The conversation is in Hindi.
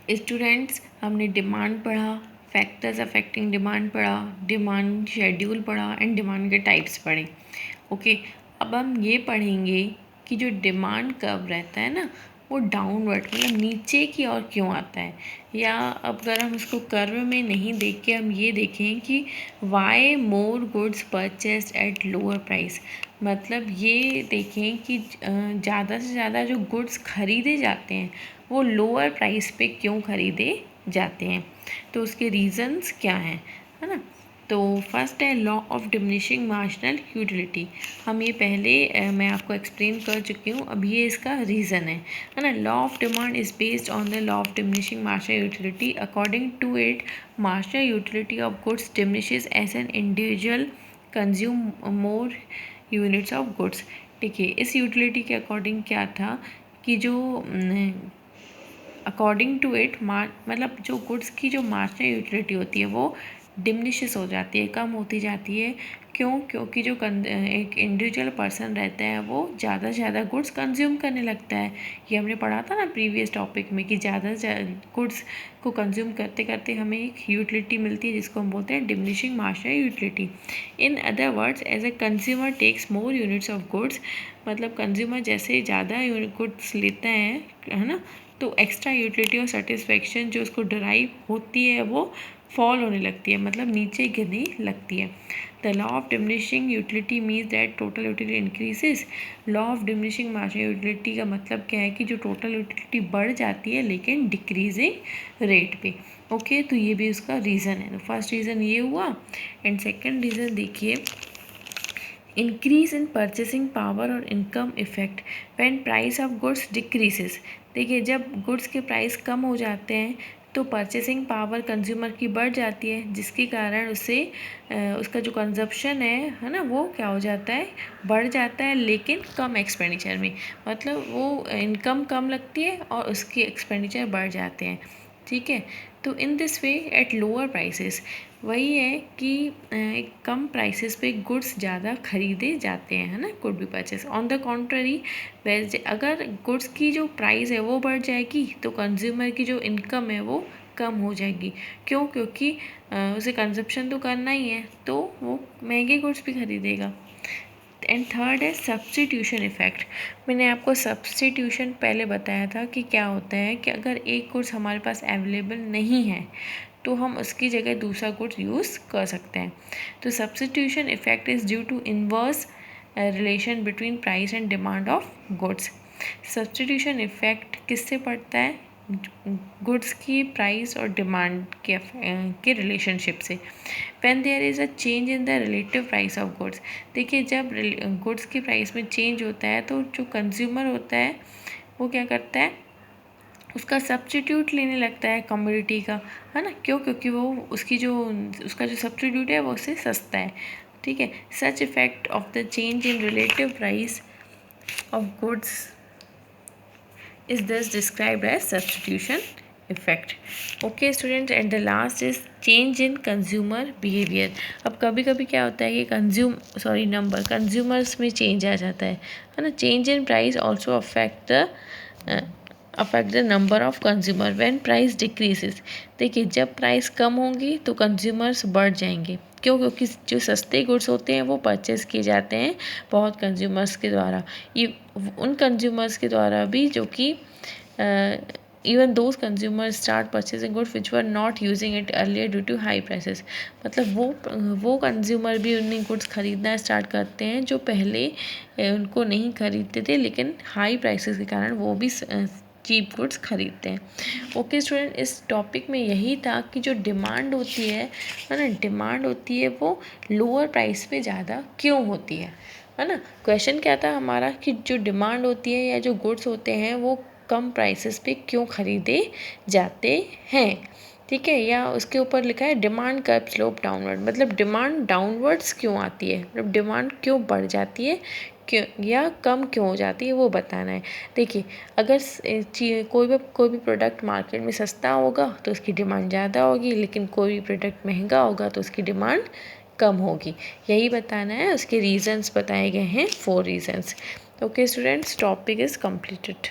स्टूडेंट्स, हमने डिमांड पढ़ा, फैक्टर्स अफेक्टिंग डिमांड पढ़ा, डिमांड शेड्यूल पढ़ा एंड डिमांड के टाइप्स पढ़े। ओके, अब हम ये पढ़ेंगे कि जो डिमांड कर्व रहता है ना, वो डाउनवर्ड मतलब नीचे की ओर क्यों आता है, या अब अगर हम उसको कर्व में नहीं देख के हम ये देखें कि why more goods purchased at lower price, मतलब ये देखें कि ज़्यादा से ज़्यादा जो गुड्स खरीदे जाते हैं वो लोअर प्राइस पे क्यों खरीदे जाते हैं, तो उसके रीज़न्स क्या हैं, है ना। तो फर्स्ट है law of diminishing marginal utility. हम ये पहले मैं आपको एक्सप्लेन कर चुकी हूँ, अब ये इसका रीज़न है ना। Law of demand is based on the law of diminishing marginal utility. According to it, marginal utility of goods diminishes as an individual consume more units of goods. देखिए, इस यूटिलिटी के अकॉर्डिंग क्या था कि जो अकॉर्डिंग टू इट मतलब जो गुड्स की जो मार्जिनल यूटिलिटी होती है वो डिमिनिशेस हो जाती है, कम होती जाती है। क्यों? क्योंकि जो एक इंडिविजुअल पर्सन रहता है वो ज़्यादा से ज़्यादा गुड्स कंज्यूम करने लगता है। ये हमने पढ़ा था ना प्रीवियस टॉपिक में कि ज़्यादा से गुड्स को कंज्यूम करते करते हमें एक यूटिलिटी मिलती है जिसको हम बोलते हैं diminishing marginal utility. In other words, as a consumer takes more units of goods, मतलब कंज्यूमर जैसे ज़्यादा गुड्स लेता है ना, तो एक्स्ट्रा यूटिलिटी और सेटिस्फेक्शन जो उसको डराइव होती है वो फॉल होने लगती है, मतलब नीचे गिरने लगती है। The law of diminishing utility means that total utility increases. Law of diminishing marginal utility का मतलब क्या है कि जो टोटल यूटिलिटी बढ़ जाती है लेकिन डिक्रीजिंग रेट पे। ओके, तो ये भी उसका रीज़न है। तो फर्स्ट रीज़न ये हुआ एंड सेकेंड रीज़न देखिए, इंक्रीज इन परचेसिंग पावर और income effect when price of goods decreases. देखिए, जब गुड्स के प्राइस कम हो जाते हैं तो परचेसिंग पावर कंज्यूमर की बढ़ जाती है, जिसके कारण उसे उसका जो कंजप्शन है ना, वो क्या हो जाता है, बढ़ जाता है, लेकिन कम एक्सपेंडिचर में। मतलब वो इनकम कम लगती है और उसके एक्सपेंडिचर बढ़ जाते हैं। ठीक है, तो in this way at lower prices, वही है कि कम प्राइसेस पे गुड्स ज़्यादा खरीदे जाते हैं, है ना, could be purchase. On the contrary, वैसे अगर गुड्स की जो प्राइस है वो बढ़ जाएगी तो कंज्यूमर की जो इनकम है वो कम हो जाएगी। क्यों? क्योंकि उसे कंजप्शन तो करना ही है, तो वो महंगे गुड्स भी खरीदेगा। एंड थर्ड है सब्स्टिट्यूशन इफ़ेक्ट। मैंने आपको सब्स्टिट्यूशन पहले बताया था कि क्या होता है कि अगर एक गुड्स हमारे पास अवेलेबल नहीं है तो हम उसकी जगह दूसरा गुड्स यूज़ कर सकते हैं। तो substitution effect is due to inverse relation between price and demand of goods. Substitution effect किससे पड़ता है? गुड्स की प्राइस और डिमांड के रिलेशनशिप से। When there is a change in the relative price of goods. देखिए, जब गुड्स की प्राइस में चेंज होता है तो जो कंज्यूमर होता है वो क्या करता है, उसका सब्स्टिट्यूट लेने लगता है कमोडिटी का, है ना। क्यों? क्योंकि वो उसका जो सब्स्टिट्यूट है वो उससे सस्ता है। ठीक है, such effect of the change in relative price of goods is thus described as substitution effect. Okay students, and the last is change in consumer behavior. अब कभी कभी क्या होता है कि कंज्यूमर्स में चेंज आ जाता है ना। Change in price also affect the number of consumer when price decreases. देखिए, जब प्राइस कम होंगी तो कंज्यूमर्स बढ़ जाएंगे। क्यों? क्योंकि जो सस्ते गुड्स होते हैं वो परचेज़ किए जाते हैं बहुत कंज्यूमर्स के द्वारा, ये उन कंज्यूमर्स के द्वारा भी जो कि even those consumers start purchasing goods which were not using it earlier due to high prices. मतलब वो कंज्यूमर भी उन्हीं गुड्स खरीदना स्टार्ट करते हैं जो पहले उनको नहीं खरीदते थे, लेकिन हाई प्राइसेस के कारण वो भी चीप गुड्स खरीदते हैं। ओके स्टूडेंट, इस टॉपिक में यही था कि जो डिमांड होती है ना, डिमांड होती है वो लोअर प्राइस पे ज़्यादा क्यों होती है ना। क्वेश्चन क्या था हमारा कि जो डिमांड होती है या जो गुड्स होते हैं वो कम प्राइसेस पे क्यों खरीदे जाते हैं। ठीक है, या उसके ऊपर लिखा है डिमांड कर्व स्लोप डाउनवर्ड, मतलब डिमांड डाउनवर्ड्स क्यों आती है, मतलब डिमांड क्यों बढ़ जाती है, क्यों या कम क्यों हो जाती है, वो बताना है। देखिए, अगर कोई भी प्रोडक्ट मार्केट में सस्ता होगा तो उसकी डिमांड ज़्यादा होगी, लेकिन कोई भी प्रोडक्ट महंगा होगा तो उसकी डिमांड कम होगी। यही बताना है। उसके रीजंस बताए गए हैं 4 reasons. Okay students, topic is completed.